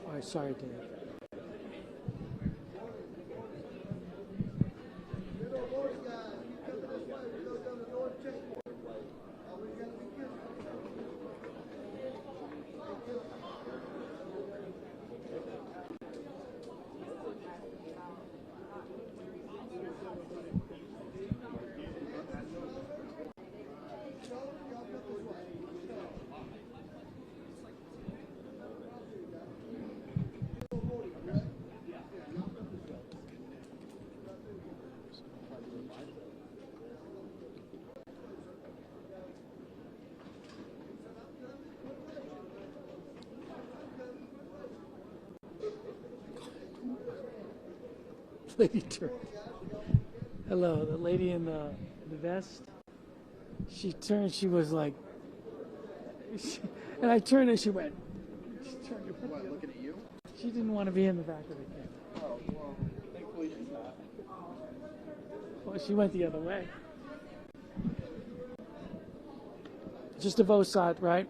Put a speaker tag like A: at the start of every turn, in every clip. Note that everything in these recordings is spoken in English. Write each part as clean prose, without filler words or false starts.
A: All right, sorry, Dave. Lady turned. Hello, the lady in the vest. She turned. She was like, and I turned and she went. She turned.
B: What, looking at you?
A: She didn't want to be in the back of the camera.
B: Oh, well, thankfully she's not.
A: Well, she went the other way. Just a Vosot, right?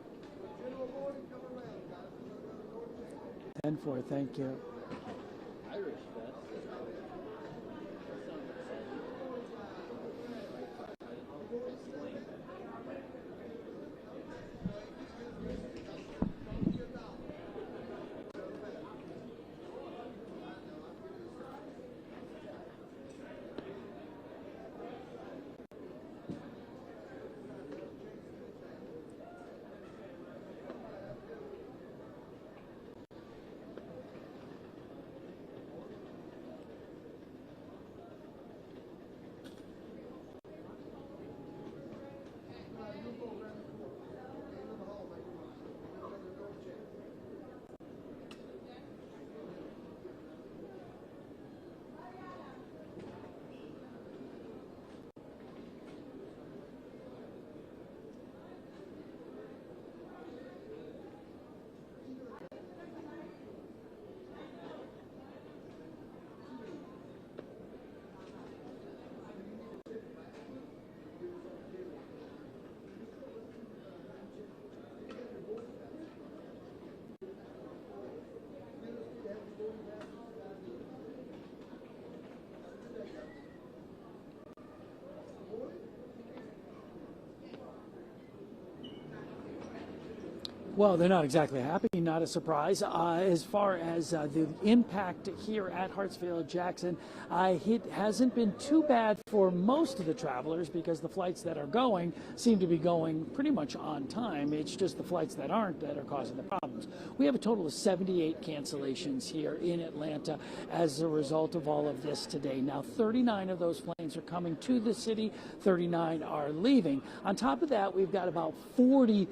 A: 10-4, thank you.
B: Irish vest.
A: Well, they're not exactly happy, not a surprise. As far as the impact here at Hartsfield-Jackson, it hasn't been too bad for most of the travelers because the flights that are going seem to be going pretty much on time. It's just the flights that aren't that are causing the problems. We have a total of 78 cancellations here in Atlanta as a result of all of this today. Now, 39 of those planes are coming to the city, 39 are leaving. On top of that, we've got about 40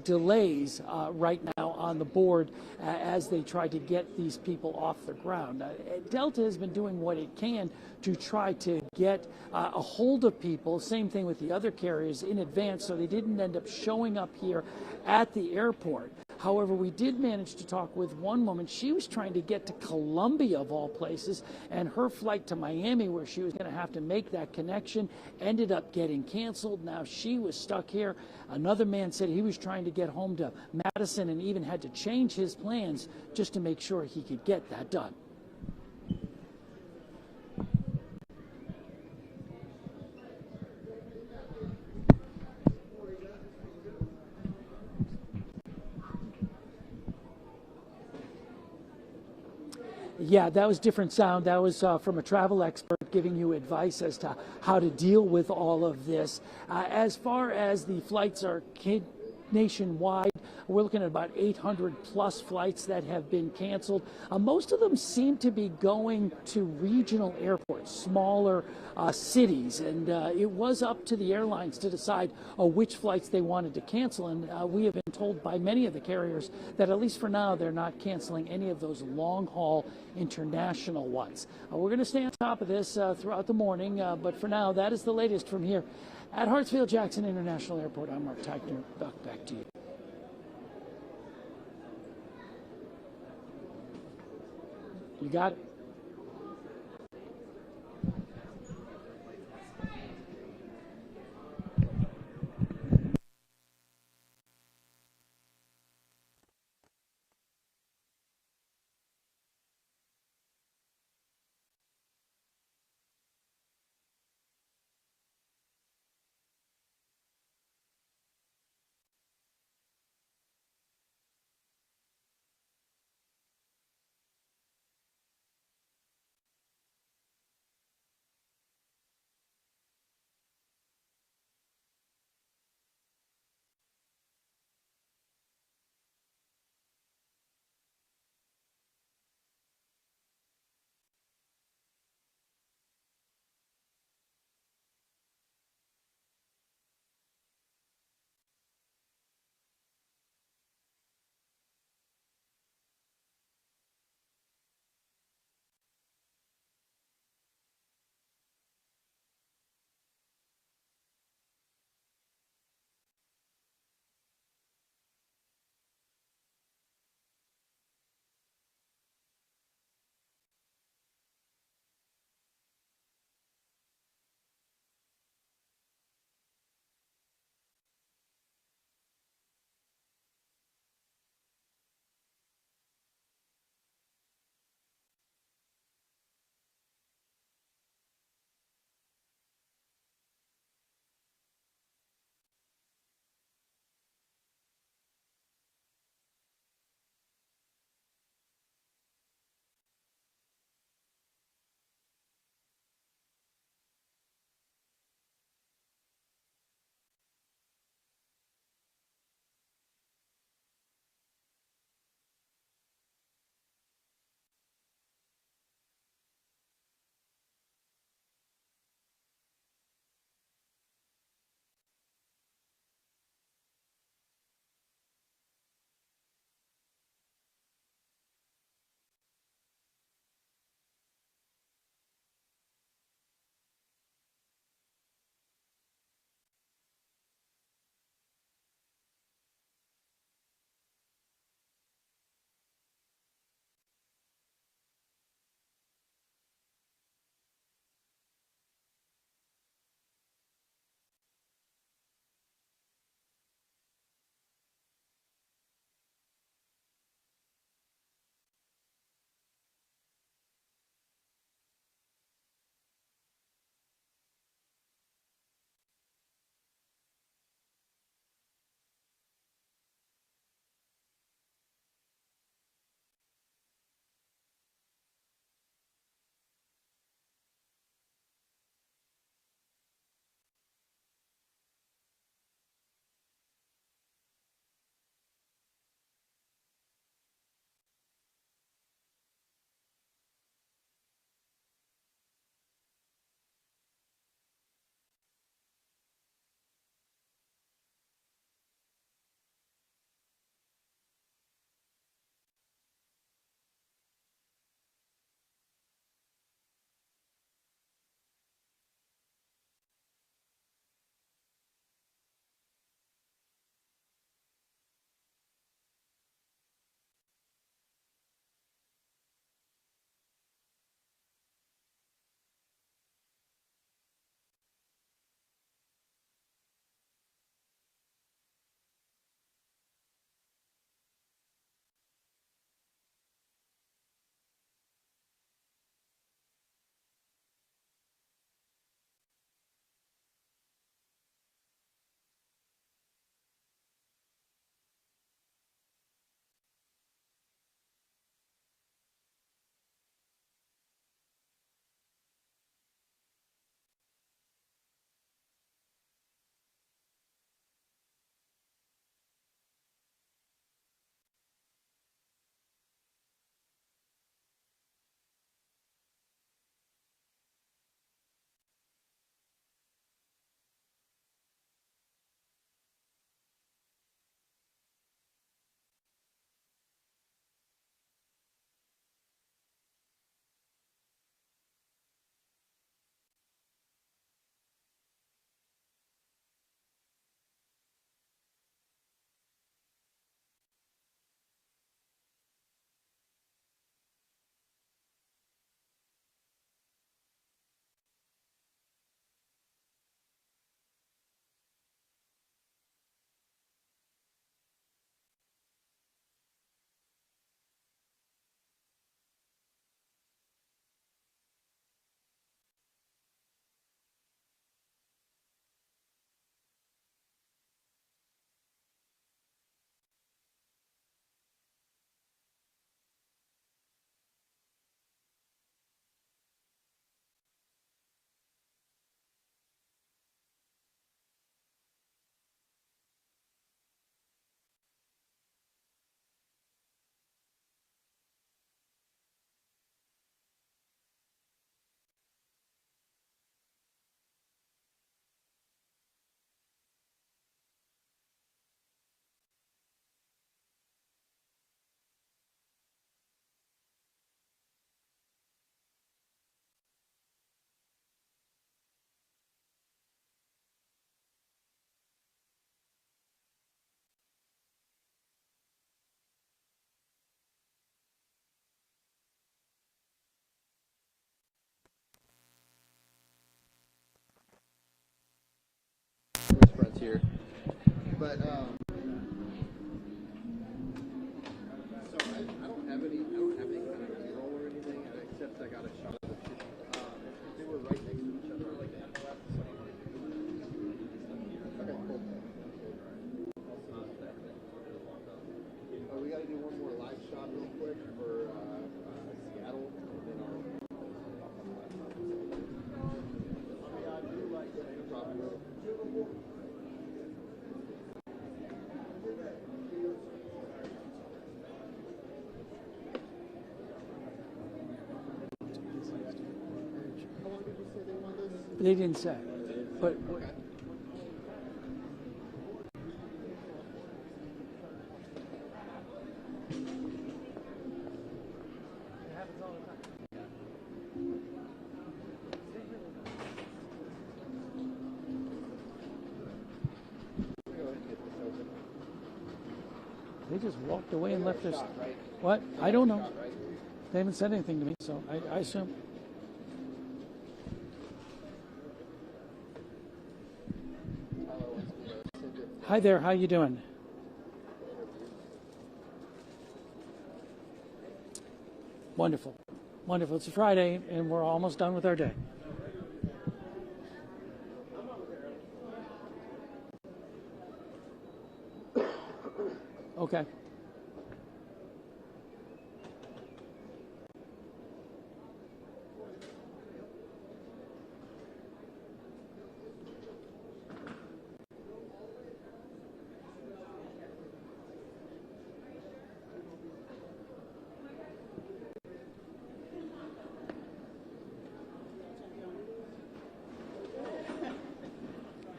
A: delays right now on the board as they try to get these people off the ground. Delta has been doing what it can to try to get a hold of people, same thing with the other carriers, in advance so they didn't end up showing up here at the airport. However, we did manage to talk with one woman. She was trying to get to Columbia, of all places, and her flight to Miami, where she was going to have to make that connection, ended up getting canceled. Now she was stuck here. Another man said he was trying to get home to Madison and even had to change his plans just to make sure he could get that done. Yeah, that was different sound. That was from a travel expert giving you advice as to how to deal with all of this. As far as the flights are nationwide, We're looking at about 800 plus flights that have been canceled. Most of them seem to be going to regional airports, smaller cities, and it was up to the airlines to decide which flights they wanted to cancel. And we have been told by many of the carriers that at least for now they're not canceling any of those long-haul international ones. We're going to stay on top of this throughout the morning, but for now, that is the latest from here at Hartsfield-Jackson International Airport. I'm Mark Teichner. Back to you. You got it.
B: here. But so I don't have any kind of B-roll or anything, except I got a shot of the shit. They were right next to each other, like that. Okay, cool. We got to do one more live shot real quick for Seattle, and then our.
A: They didn't say, but
B: Okay.
A: they just walked away and left us.
B: Shot, right?
A: What? I don't know.
B: Shot, right?
A: They haven't said anything to me, so I assume. Hi there, how you doing? Wonderful. Wonderful. It's a Friday, and we're almost done with our day. Okay.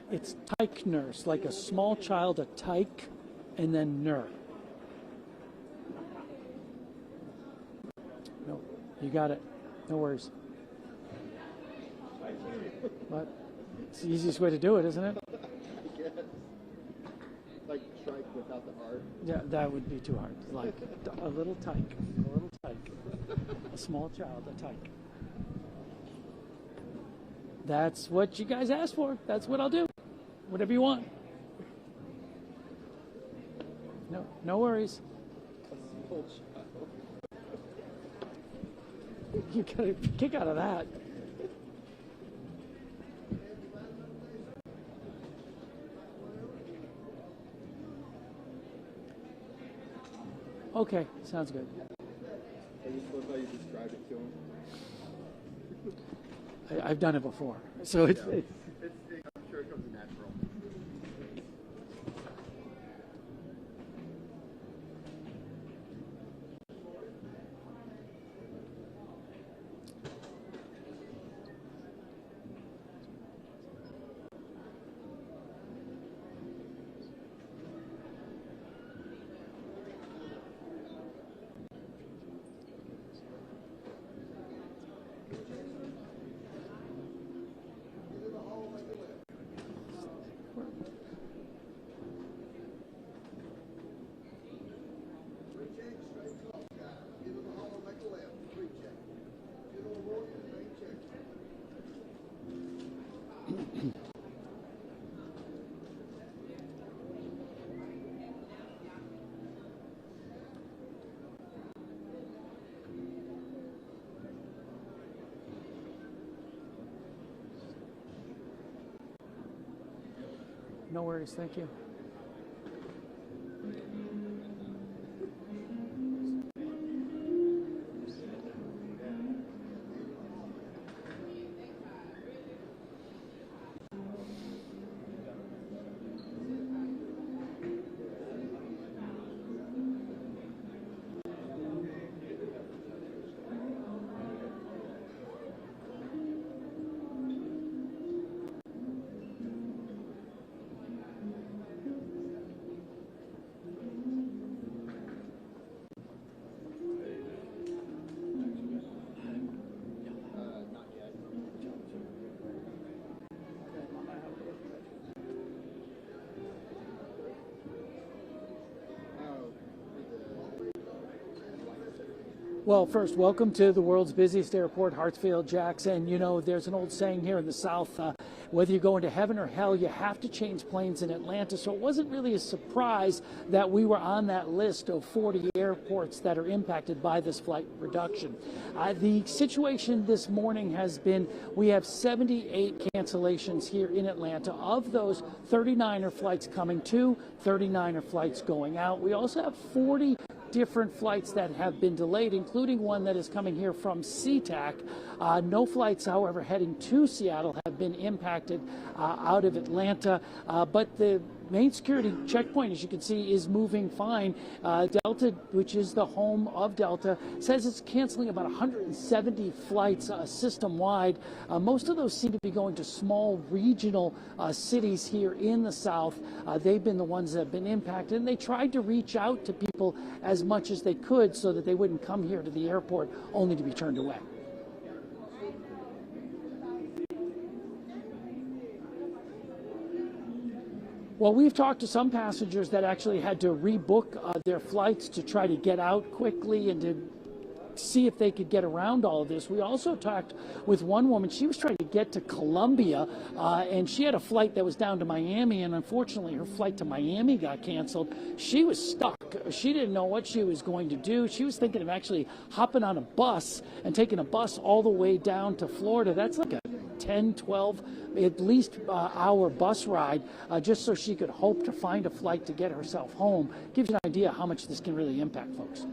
A: It's tyke nurse, like a small child, a tyke, and then ner. No, you got it. No worries. But it's the easiest way to do it, isn't it?
B: I guess. Like strike without the R.
A: Yeah, that would be too hard. Like a little tyke, a small child, a tyke. That's what you guys asked for. That's what I'll do. Whatever you want. No worries. You got a kick out of that. Okay, sounds good.
B: I just love how you describe it to him.
A: I've done it before, so it's
B: I'm sure it comes natural.
A: no worries. Thank you. Well, first, welcome to the world's busiest airport, Hartsfield-Jackson. You know, there's an old saying here in the South, whether you're going to heaven or hell, you have to change planes in Atlanta. So it wasn't really a surprise that we were on that list of 40 airports that are impacted by this flight reduction. The situation this morning has been, we have 78 cancellations here in Atlanta. Of those, 39 are flights coming to, 39 are flights going out. We also have 40 different flights that have been delayed, including one that is coming here from SeaTac. No flights, however, heading to Seattle have been impacted out of Atlanta, but the main security checkpoint, as you can see, is moving fine. Delta, which is the home of Delta, says it's canceling about 170 flights system-wide. Most of those seem to be going to small regional cities here in the South. They've been the ones that have been impacted, and they tried to reach out to people as much as they could so that they wouldn't come here to the airport only to be turned away. Well, we've talked to some passengers that actually had to rebook their flights to try to get out quickly and to see if they could get around all of this. We also talked with one woman. She was trying to get to Columbia, and she had a flight that was down to Miami, and unfortunately her flight to Miami got canceled. She was stuck. She didn't know what she was going to do. She was thinking of actually hopping on a bus and taking a bus all the way down to Florida. That's like a 10, 12, at least hour bus ride, just so she could hope to find a flight to get herself home. Gives you an idea how much this can really impact folks.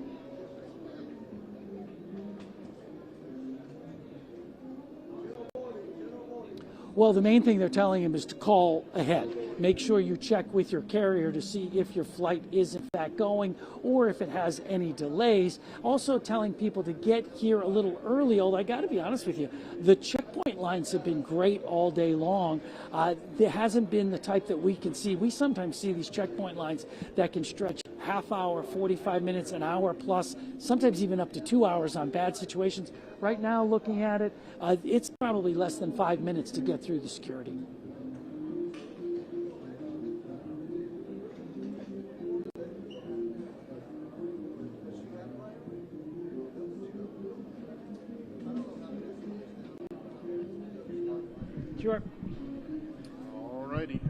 A: Well, the main thing they're telling him is to call ahead. Make sure you check with your carrier to see if your flight is in fact going or if it has any delays. Also telling people to get here a little early, although I got to be honest with you, the checkpoint lines have been great all day long. There hasn't been the type that we can see. We sometimes see these checkpoint lines that can stretch half hour, 45 minutes, an hour plus, sometimes even up to 2 hours on bad situations. Right now, looking at it, it's probably less than 5 minutes to get through the security. Sure.
B: All righty.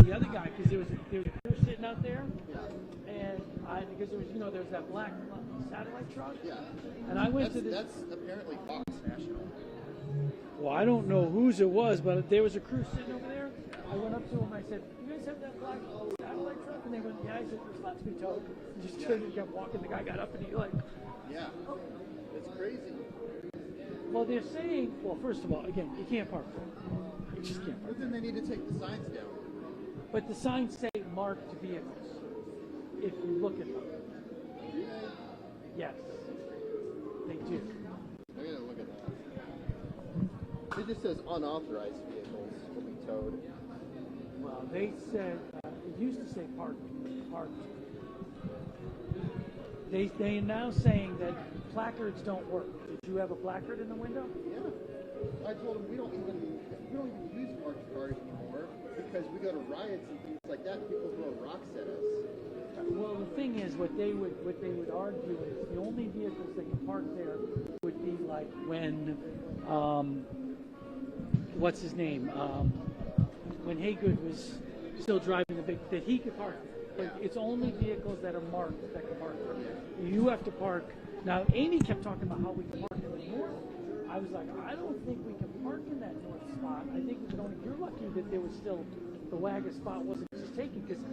A: the other guy because there was a crew sitting out there, and because there was there was that black satellite truck.
B: Yeah.
A: And I went to this.
B: That's apparently Fox National.
A: Well, I don't know whose it was, but there was a crew sitting over there. I went up to him. I said, "You guys have that black satellite truck?" And they went, "Yeah." I said, "It's not to be towed." He just turned and kept walking. The guy got up and he like.
B: Yeah. It's crazy.
A: Well, they're saying. Well, first of all, again, you can't park there. You just can't park.
B: But then they need to take the signs down.
A: But the signs say marked vehicles. If you look at them.
B: Do they?
A: Yes, they do.
B: I gotta look at that. It just says unauthorized vehicles will be towed.
A: Well, they said it used to say parked. They are now saying that placards don't work. Did you have a placard in the window?
B: Yeah. I told them we don't even use marked cars anymore because we go to riots and things like that. People throw rocks at us.
A: Well, the thing is, what they would argue is the only vehicles that can park there would be like when, what's his name? When Haygood was still driving the big, that he could park there. But it's only vehicles that are marked that can park there. You have to park. Now, Amy kept talking about how we can park in the north. I was like, I don't think we can park in that north spot. I think we can only. You're lucky that there was still the wagon spot wasn't just taken because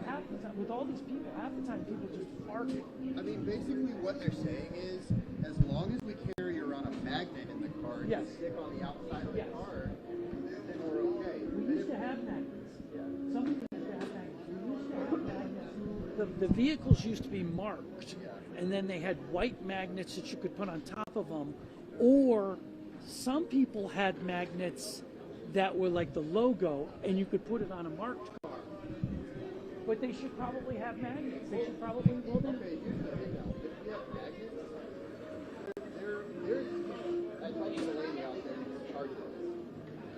A: half the time with all these people, half the time people just park it.
B: I mean, basically what they're saying is, as long as we carry around a magnet in the car and
A: Yes.
B: just stick on the outside of the
A: Yes.
B: car, then we're okay.
A: We used to have magnets. Some people used to have magnets. We used to have magnets. The vehicles used to be marked, and then they had white magnets that you could put on top of them, or some people had magnets that were like the logo, and you could put it on a marked car. But they should probably have magnets. They should probably. Well, then,
B: Okay, here's the thing now. If we have magnets, I talked to the lady out there who's in charge of this.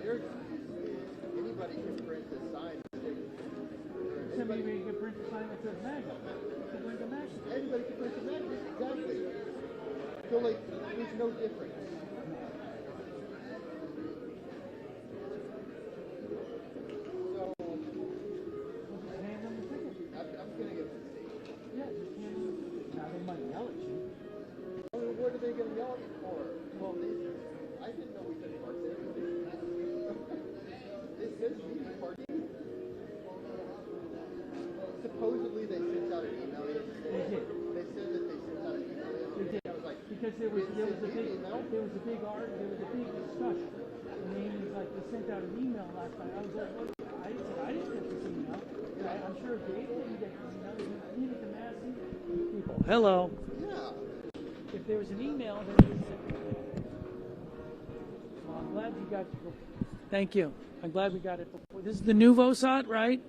B: Their excuse is anybody can print a sign.
A: somebody can print a sign that says magnet. Can print a magnet.
B: Anybody can print a magnet, exactly. So like, there's no difference. What are they going to yell at me for? Well, I didn't know we could park there. It says media parking. Supposedly they sent out an email yesterday.
A: They did.
B: They said that they sent out an email yesterday.
A: They did.
B: I was like,
A: because there was a big discussion. And Amy's like, they sent out an email last night. I was like, well, I didn't get this email. I'm sure Dave didn't get this email. He needed to mass people. Hello.
B: yeah.
A: If there was an email, then you sent it. Well, I'm glad you got it. Thank you. I'm glad we got it before. This is the new VOSOT, right?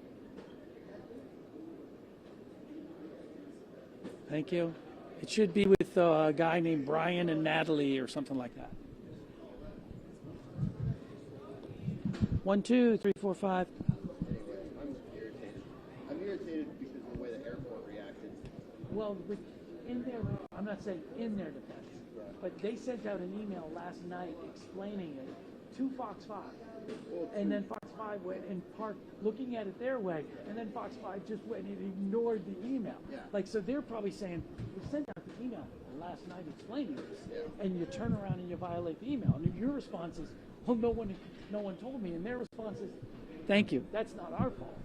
A: Thank you. It should be with a guy named Brian and Natalie or something like that. 1, 2, 3, 4, 5.
B: Anyway, I'm irritated. I'm irritated because of the way the airport reacted.
A: Well, in their, I'm not saying in their defense, but they sent out an email last night explaining it to Fox 5. And then Fox 5 went and parked looking at it their way, and then Fox 5 just went and ignored the email.
B: Yeah.
A: Like, so they're probably saying, we sent out the email last night explaining this,
B: Yeah.
A: and you turn around and you violate the email. And your response is, oh, no one told me. And their response is, thank you. That's not our fault.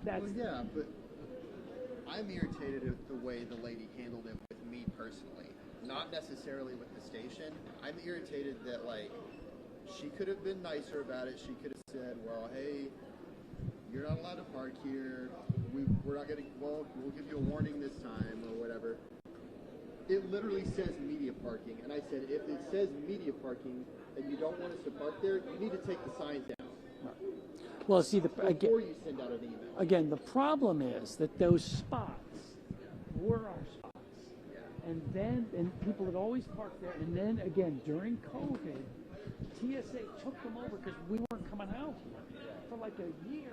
A: That's
B: Well, yeah, but I'm irritated at the way the lady handled it with me personally. Not necessarily with the station. I'm irritated that, like, she could have been nicer about it. She could have said, well, hey, you're not allowed to park here. We're not going to, well, we'll give you a warning this time or whatever. It literally says media parking. And I said, if it says media parking and you don't want us to park there, you need to take the signs down.
A: well, see,
B: Before you send out an email.
A: again, the problem is that those spots were our spots. And then, people had always parked there. And then, again, during COVID, TSA took them over because we weren't coming out here. For like a year,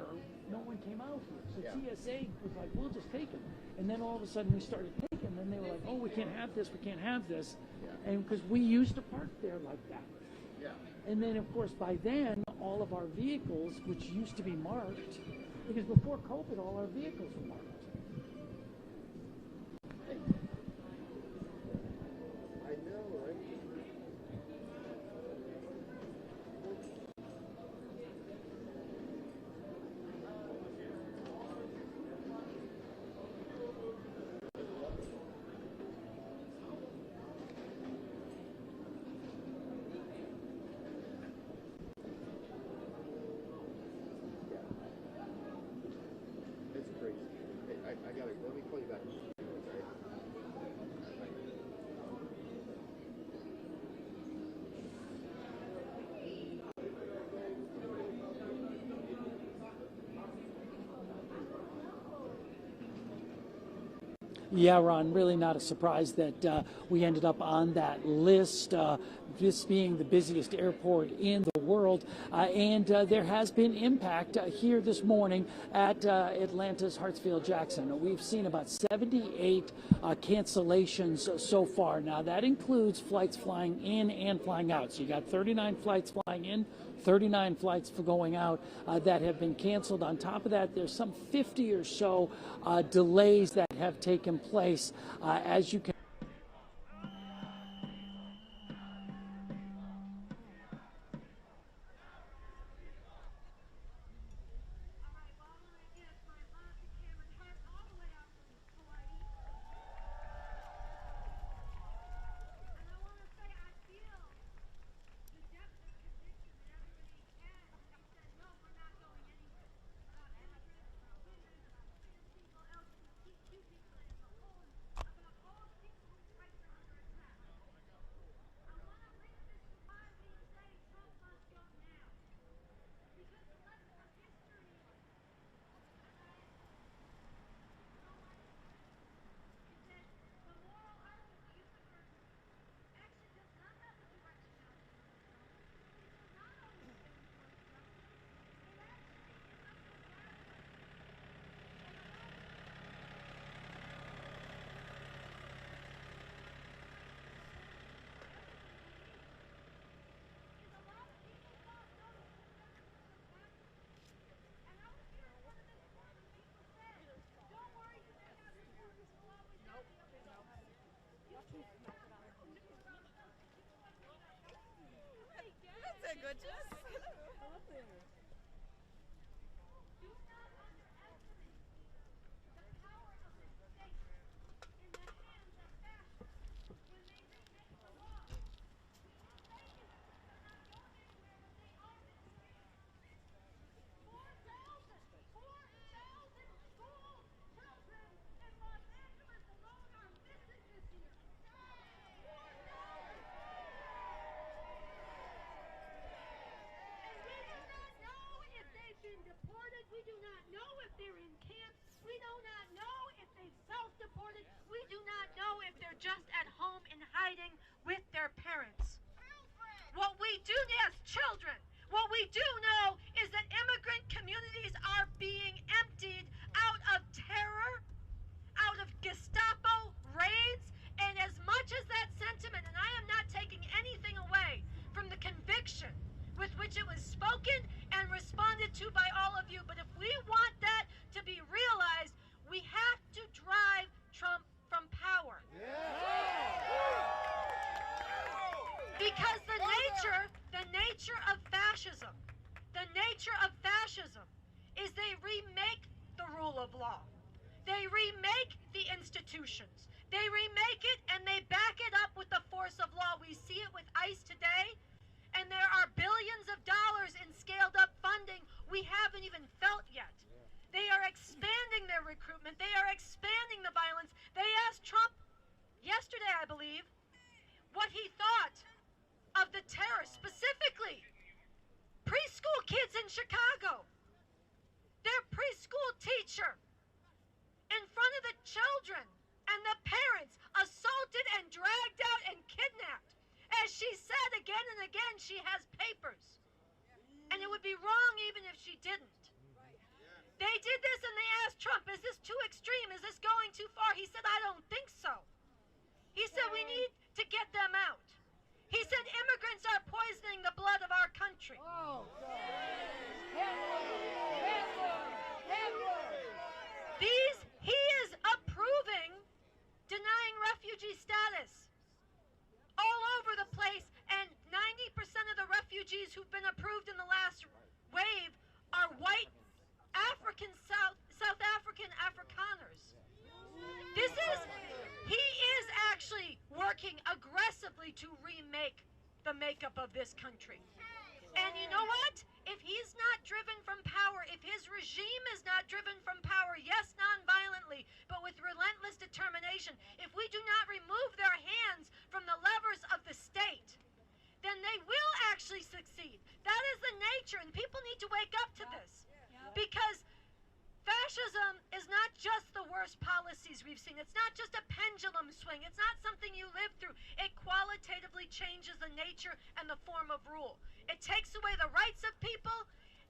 A: no one came out here. So TSA was like, we'll just take them. And then all of a sudden we started taking them. And they were like, oh, we can't have this, we can't have this. And because we used to park there like that.
B: Yeah.
A: And then, of course, by then, all of our vehicles, which used to be marked, because before COVID, all our vehicles were marked.
B: I know, right? It's crazy. Hey, I gotta, let me call you back.
A: Yeah, Ron, really not a surprise that we ended up on that list, this being the busiest airport in the world. And there has been impact here this morning at Atlanta's Hartsfield-Jackson. We've seen about 78 cancellations so far. Now, that includes flights flying in and flying out. So you got 39 flights flying in, 39 flights for going out that have been canceled. On top of that, there's some 50 or so delays that have taken place. As you can
C: That's a good job.
D: We do not know if they're in camps. We do not know if they've self-deported. We do not know if they're just at home in hiding with their parents. What we do, yes, children. What we do know is that immigrant communities are being emptied out of terror, out of Gestapo raids, and as much as that sentiment, and I am not taking anything away from the conviction with which it was spoken and responded to by all of you, but if we want that to be realized, we have to drive Trump from power. Because the nature of fascism is they remake the rule of law. They remake the institutions. They remake it and they back it up with the force of law. We see it with ICE today, and there are billions of dollars in scaled up funding we haven't even felt yet. They are expanding their recruitment. They are expanding the violence. They asked Trump yesterday, I believe, what he thought of the terrorists, specifically preschool kids in Chicago. Their preschool teacher in front of the children and the parents assaulted and dragged out and kidnapped. As she said again and again, she has papers. And it would be wrong even if she didn't. They did this and they asked Trump, is this too extreme? Is this going too far? He said, I don't think so. He said, we need to get them out. He said, immigrants are poisoning the blood of our country. Oh, God. working aggressively to remake the makeup of this country. And you know what? If he's not driven from power, if his regime is not driven from power, yes, non-violently, but with relentless determination, if we do not remove their hands from the levers of the state, then they will actually succeed. That is the nature, and people need to wake up to this. Because fascism is not just the worst policies we've seen. It's not just a pendulum swing. It's not something you live through. It qualitatively changes the nature and the form of rule. It takes away the rights of people,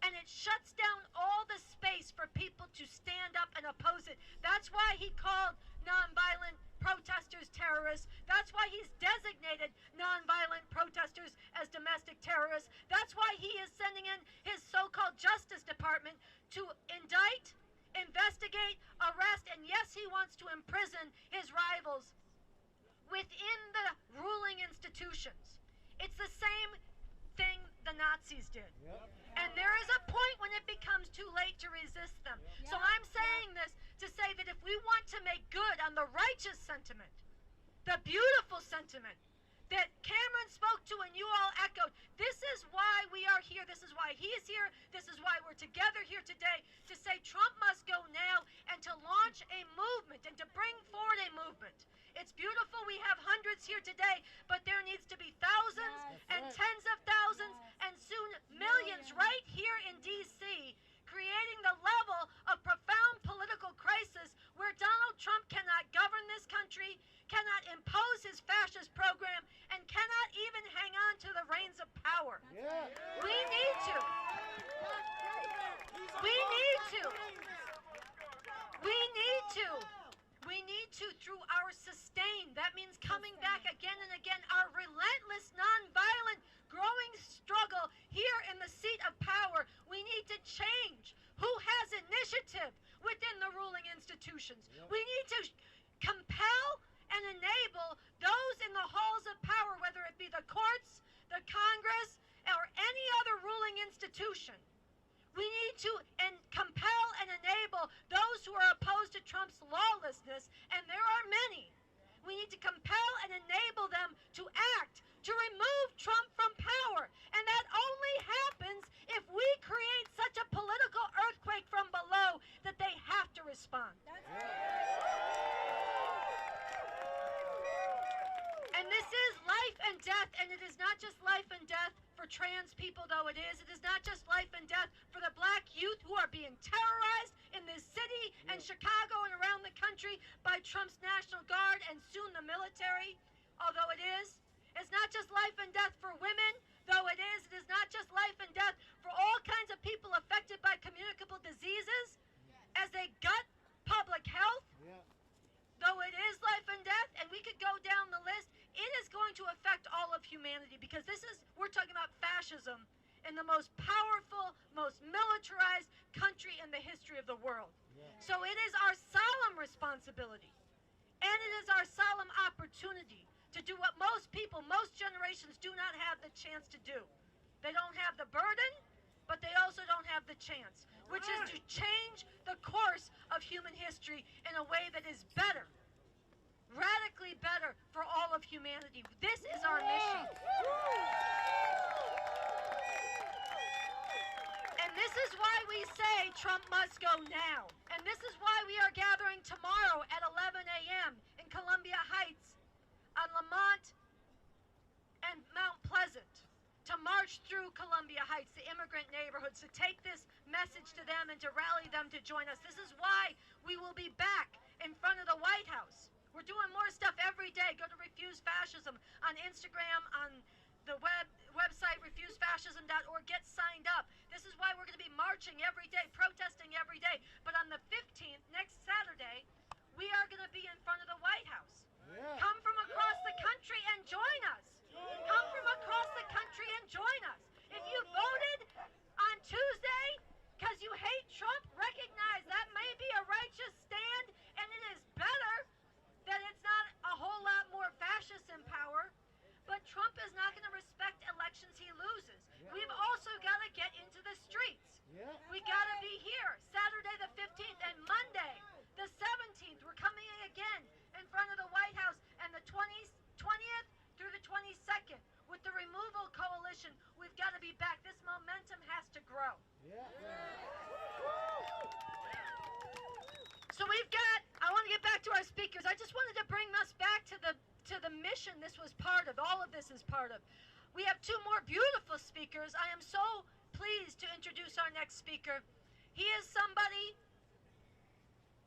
D: and it shuts down all the space for people to stand up and oppose it. That's why he called nonviolent protesters terrorists. That's why he's designated nonviolent protesters as domestic terrorists. That's why he is sending in his so-called Justice Department to indict, investigate, arrest, and yes, he wants to imprison his rivals within the ruling institutions. It's the same thing the Nazis did. And there is a point when it becomes too late to resist them. So I'm saying this to say that if we want to make good on the righteous sentiment, the beautiful sentiment that Cameron spoke to and you all echoed, this is why we are here, this is why he is here, this is why we're together here today, to say Trump must go now and to launch a movement and to bring forward a movement. It's beautiful we have hundreds here today, but there needs to be thousands and tens of thousands and soon millions right here in D.C., creating the level of profound political crisis where Donald Trump cannot govern this country, cannot impose his fascist program, and cannot even hang on to the reins of power. We need to. We need to. We need to. We need to, through our sustain, that means coming back again and again, our relentless, nonviolent, growing struggle here in the seat of power. We need to change who has initiative within the ruling institutions. We need to compel and enable those in the halls of power, whether it be the courts, the Congress, or any other ruling institution. We need to compel and enable those who are opposed to Trump's lawlessness, and there are many. We need to compel and enable them to act, to remove Trump from power. And that only happens if we create such a political earthquake from below that they have to respond. And this is life and death, and it is not just life and death for trans people, though it is. It is not just life and death for the black youth who are being terrorized in this city and Chicago and around the country by Trump's National Guard and soon the military, although it is. It's not just life and death for women, though it is. It is not just life and death for all kinds of people affected by communicable diseases as they gut public health, though it is life and death, and we could go down the list. It is going to affect all of humanity because we're talking about fascism in the most powerful, most militarized country in the history of the world. So it is our solemn responsibility, and it is our solemn opportunity to do what most people, most generations do not have the chance to do. They don't have the burden, but they also don't have the chance, which is to change the course of human history in a way that is better, radically better for all of humanity. This is our mission. And this is why we say Trump must go now. And this is why we are gathering tomorrow at 11 a.m. in Columbia Heights on Lamont and Mount Pleasant to march through Columbia Heights, the immigrant neighborhoods, to take this message to them and to rally them to join us. This is why we will be back in front of the White House. We're doing more stuff every day. Go to Refuse Fascism on Instagram, on the website refusefascism.org. Get signed up. This is why we're going to be marching every day, protesting every day. But on the 15th, next Saturday, we are going to be in front of the White House. Come from across the country and join us. Come from across the country and join us. If you voted on Tuesday because you hate Trump, recognize that may be a righteous stand, and it is better that it's not a whole lot more mission this was part of, all of this is part of. We have two more beautiful speakers. I am so pleased to introduce our next speaker. He is somebody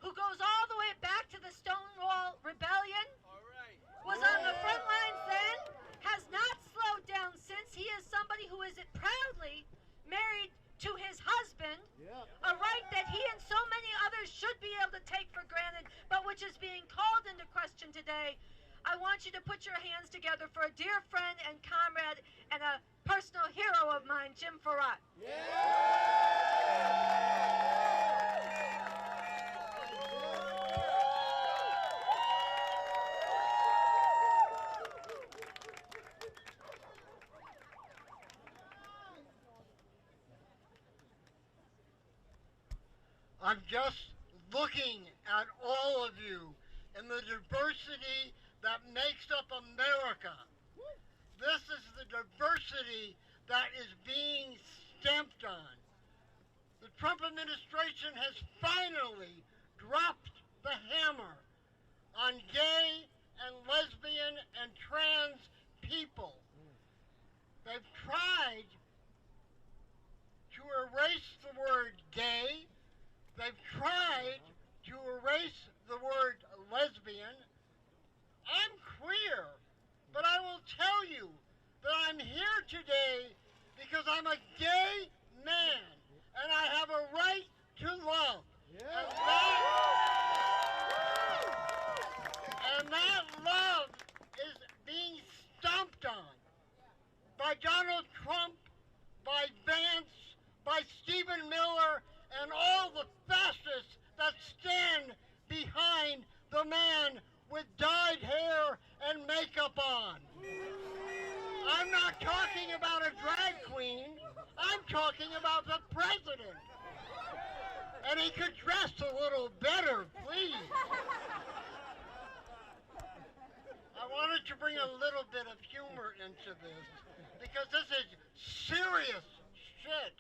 D: who goes all the way back to the Stonewall Rebellion, was on the front lines then, has not slowed down since. He is somebody who is proudly married to his husband, a right that he and so many others should be able to take for granted, but which is being called into question today. I want you to put your hands together for a dear friend and comrade and a personal hero of mine, Jim Farrat.
C: I'm just looking at all of you and the diversity that makes up America. This is the diversity that is being stamped on. The Trump administration has finally dropped the hammer on gay and lesbian and trans people. They've tried to erase the word gay. They've tried to erase the word lesbian. I'm queer, but I will tell you that I'm here today because I'm a gay man and I have a right to love. And that love is being stomped on by Donald Trump, by Vance, by Stephen Miller, and all the fascists that stand behind the man with dyed hair and makeup on. I'm not talking about a drag queen, I'm talking about the president. And he could dress a little better, please. I wanted to bring a little bit of humor into this, because this is serious shit.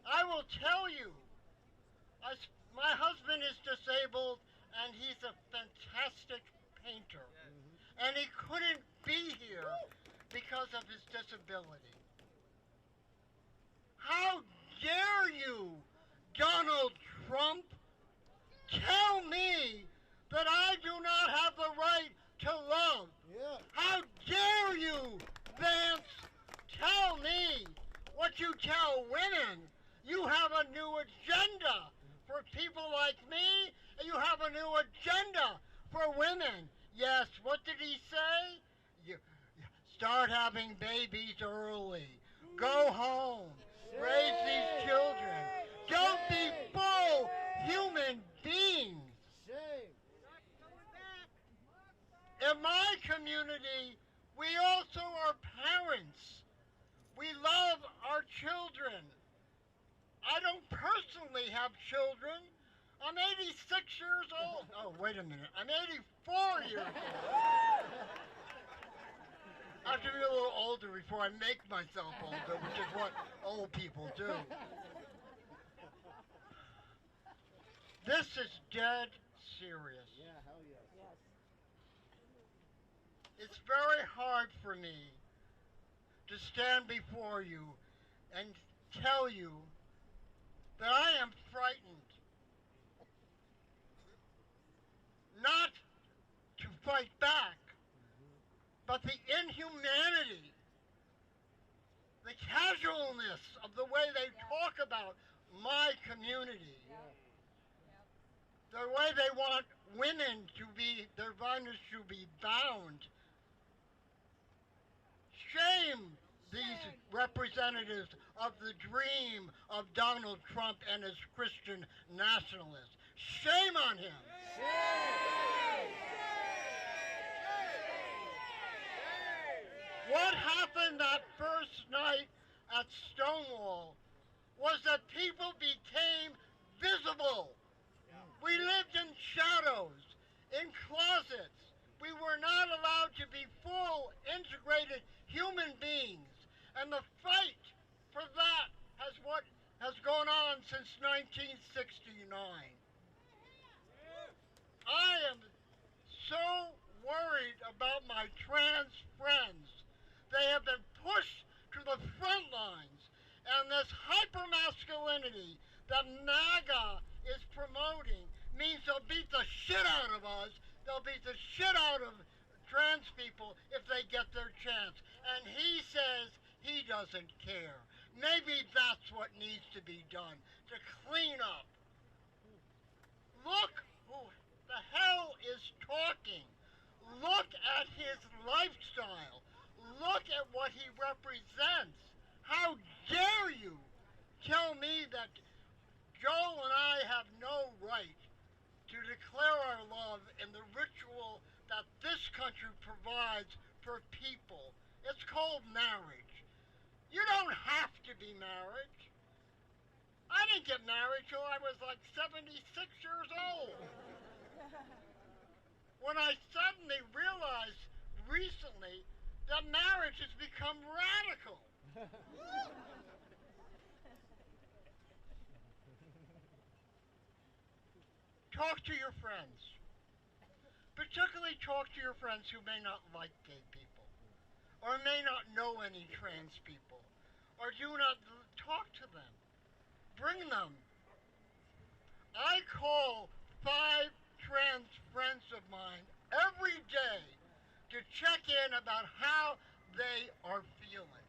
C: I will tell you, my husband is disabled and he's a fantastic painter. And he couldn't be here because of his disability. How dare you, Donald Trump, tell me that I do not have the right to love? How dare you, Vance, tell me what you tell women? You have a new agenda for people like me, and you have a new agenda for women. Yes, what did he say? You start having babies early. Go home. Raise these children. Don't be full human beings. In my community, we also are parents. We love our children. I don't personally have children. I'm 86 years old. Oh, wait a minute. I'm 84 years old. I have to be a little older before I make myself older, which is what old people do. This is dead serious.
B: Yeah, hell yes.
C: It's very hard for me to stand before you and tell you that I am frightened. Not to fight back, but the inhumanity, the casualness of the way they talk about my community, the way they want women to be, their bondage to be bound. Shame these representatives of the dream of Donald Trump and his Christian nationalists. Shame on him. What happened that first night at Stonewall was that people became visible. We lived in shadows, in closets. We were not allowed to be full, integrated human beings. And the fight for that has gone on since 1969. I am so worried about my trans friends. They have been pushed to the front lines, and this hypermasculinity that MAGA is promoting means they'll beat the shit out of us. They'll beat the shit out of trans people if they get their chance. And he says he doesn't care. Maybe that's what needs to be done, to clean up. Look who the hell is talking. Look at his lifestyle. Look at what he represents. How dare you tell me that Joel and I have no right to declare our love in the ritual that this country provides for people. It's called marriage. You don't have to be married. I didn't get married till I was like 76 years old. When I suddenly realized recently that marriage has become radical. Talk to your friends. Particularly talk to your friends who may not like gay people, or may not know any trans people, or do not talk to them. Bring them. I call 5 trans friends of mine every day to check in about how they are feeling.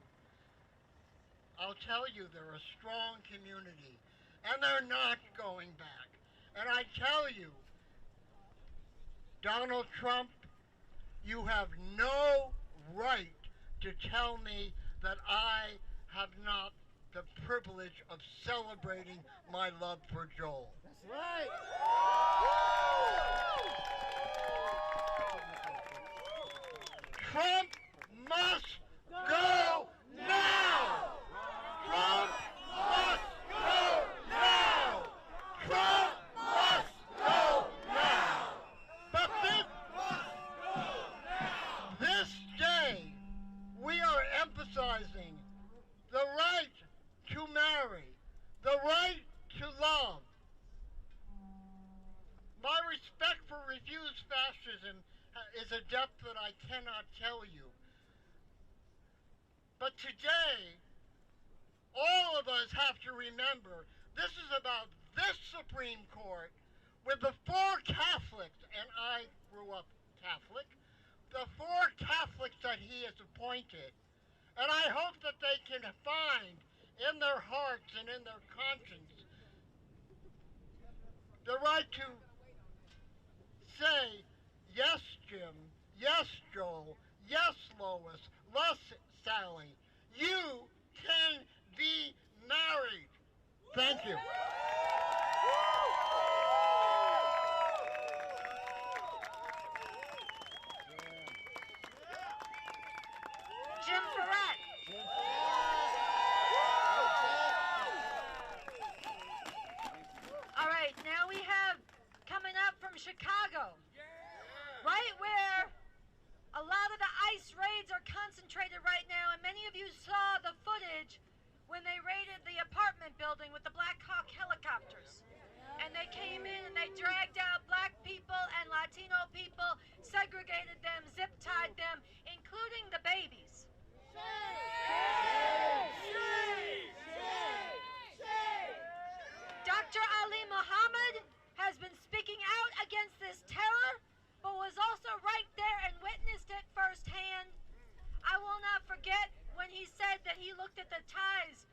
C: I'll tell you, they're a strong community, and they're not going back. And I tell you, Donald Trump, you have no right to tell me that I have not the privilege of celebrating my love for Joel.
A: That's right.
C: Trump must go now! Trump must go now! Trump must go now! But this day, we are emphasizing the right to marry, the right to love. My respect for refused fascism is a depth that I cannot tell you. But today, all of us have to remember this is about this Supreme Court with the 4 Catholics, and I grew up Catholic, the 4 Catholics that he has appointed. And I hope that they can find in their hearts and in their conscience the right to say, yes, Jim, yes, Joel, yes, Lois, yes, Sally, you can be married. Thank you.
D: Jim Farrett. All right, now we have coming up from Chicago, right where a lot of the ICE raids are concentrated right now, and many of you saw the footage when they raided the apartment building with the Black Hawk helicopters. And they came in and they dragged out black people and Latino people, segregated them, zip-tied them, including the babies. Dr. Ali Muhammad has been speaking out against this terror, but was also right there and witnessed it firsthand. I will not forget when he said that he looked at the ties,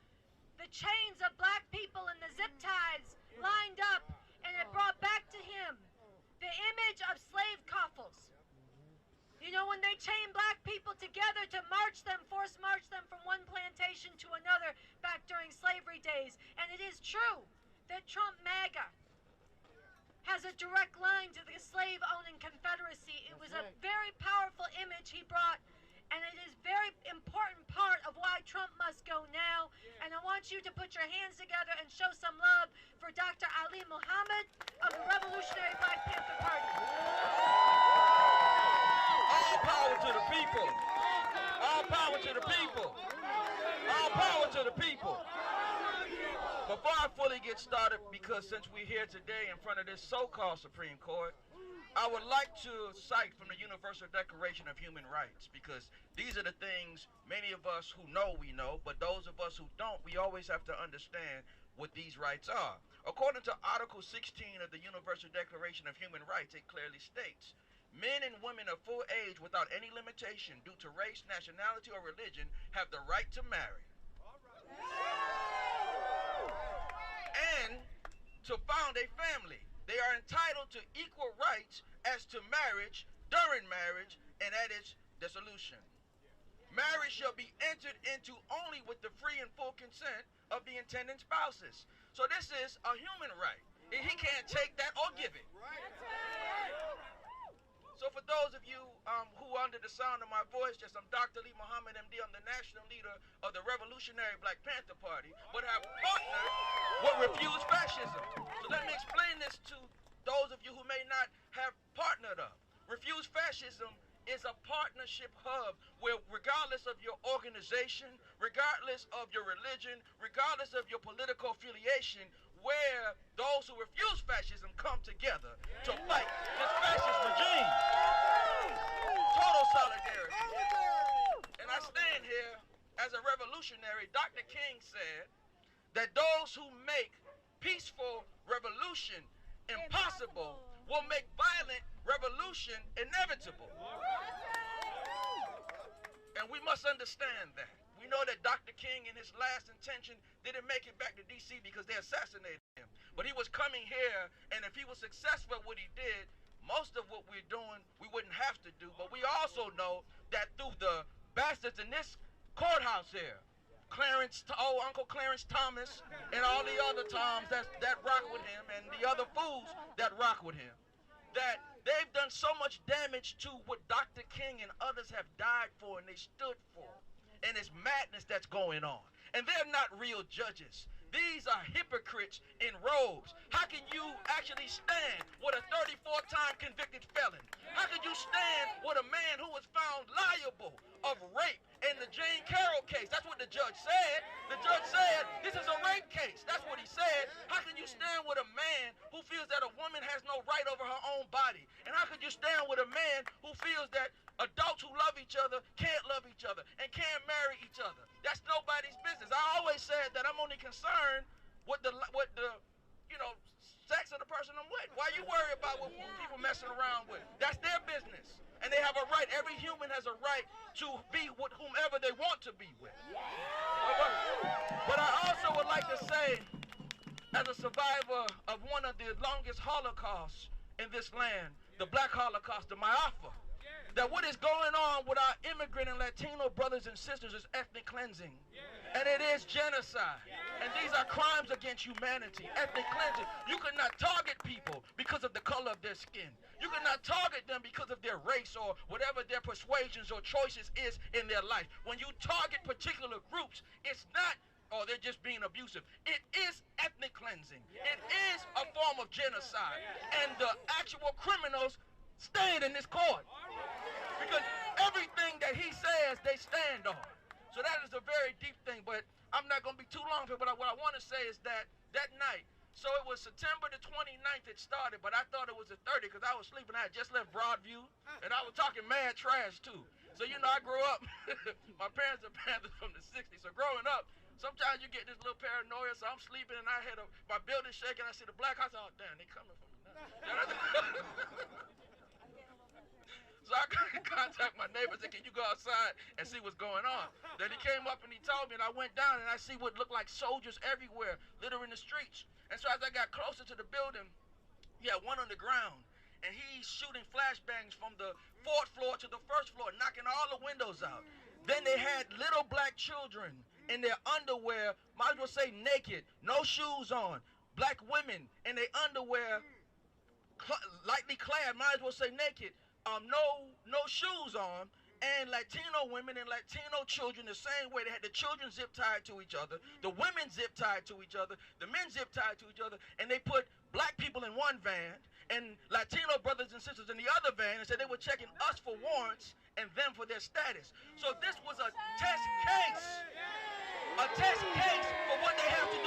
D: the chains of black people and the zip ties lined up, and it brought back to him the image of slave coffles. You know, when they chain black people together to march them, force march them from one plantation to another back during slavery days. And it is true that Trump MAGA has a direct line to the slave-owning Confederacy. It was a very powerful image he brought, and it is very important part of why Trump must go now. And I want you to put your hands together and show some love for Dr. Ali Muhammad of the Revolutionary Black Panther Party.
E: All power to the people. All power to the people. All power to the people. Before I fully get started, because since we're here today in front of this so-called Supreme Court, I would like to cite from the Universal Declaration of Human Rights, because these are the things many of us who know we know, but those of us who don't, we always have to understand what these rights are. According to Article 16 of the Universal Declaration of Human Rights, it clearly states, men and women of full age without any limitation due to race, nationality, or religion have the right to marry. And to found a family. They are entitled to equal rights as to marriage, during marriage, and at its dissolution. Marriage shall be entered into only with the free and full consent of the intending spouses. So this is a human right. He can't take that or give it. So for those of you who are under the sound of my voice, yes, I'm Dr. Lee Muhammad, MD. I'm the national leader of the Revolutionary Black Panther Party, but have partnered with Refuse Fascism. So let me explain this to those of you who may not have partnered up. Refuse Fascism is a partnership hub where, regardless of your organization, regardless of your religion, regardless of your political affiliation, where those who refuse fascism come together to fight this fascist regime. Total solidarity. And I stand here as a revolutionary. Dr. King said that those who make peaceful revolution impossible will make violent revolution inevitable. And we must understand that. We know that Dr. King, in his last intention, didn't make it back to D.C. because they assassinated him. But he was coming here, and if he was successful at what he did, most of what we're doing, we wouldn't have to do. But we also know that through the bastards in this courthouse here, Uncle Clarence Thomas, and all the other Toms that rock with him, and the other fools that rock with him, that they've done so much damage to what Dr. King and others have died for and they stood for. And it's madness that's going on. And they're not real judges. These are hypocrites in robes. How can you actually stand with a 34-time convicted felon? How can you stand with a man who was found liable of rape in the Jane Carroll case? That's what the judge said. The judge said, this is a rape case. That's what he said. How can you stand with a man who feels that a woman has no right over her own body? And how could you stand with a man who feels that adults who love each other can't love each other and can't marry each other? That's nobody's business. I always said that I'm only concerned with the sex of the person I'm with. Why you worry about what people messing around with? That's their business. And they have a right. Every human has a right to be with whomever they want to be with. But I also would like to say, as a survivor of one of the longest holocausts in this land, the Black Holocaust, the Ma'afa, that what is going on with our immigrant and Latino brothers and sisters is ethnic cleansing. And it is genocide. And these are crimes against humanity, ethnic cleansing. You could not target people because of the color of their skin. You could not target them because of their race or whatever their persuasions or choices is in their life. When you target particular groups, it's not, oh, they're just being abusive. It is ethnic cleansing. It is a form of genocide. And the actual criminals stand in this court. Because everything that he says, they stand on. So that is a very deep thing, but I'm not going to be too long here, but what I want to say is that night, so it was September the 29th it started, but I thought it was the 30th because I was sleeping. I had just left Broadview, and I was talking mad trash, too. So, you know, I grew up, my parents are Panthers from the 60s, so growing up, sometimes you get this little paranoia, so I'm sleeping, and I had my building shaking, I see the black house, oh, damn, they coming from me now. So I contact my neighbor and said, can you go outside and see what's going on? Then he came up and he told me, and I went down and I see what looked like soldiers everywhere, littering the streets. And so as I got closer to the building, he had one on the ground, and he's shooting flashbangs from the 4th floor to the 1st floor, knocking all the windows out. Then they had little black children in their underwear, might as well say naked, no shoes on. Black women in their underwear, lightly clad, might as well say naked. No shoes on, and Latino women and Latino children the same way. They had the children zip tied to each other, the women zip tied to each other, the men zip tied to each other, and they put black people in one van and Latino brothers and sisters in the other van and said they were checking us for warrants and them for their status. So this was a test case for what they have to do.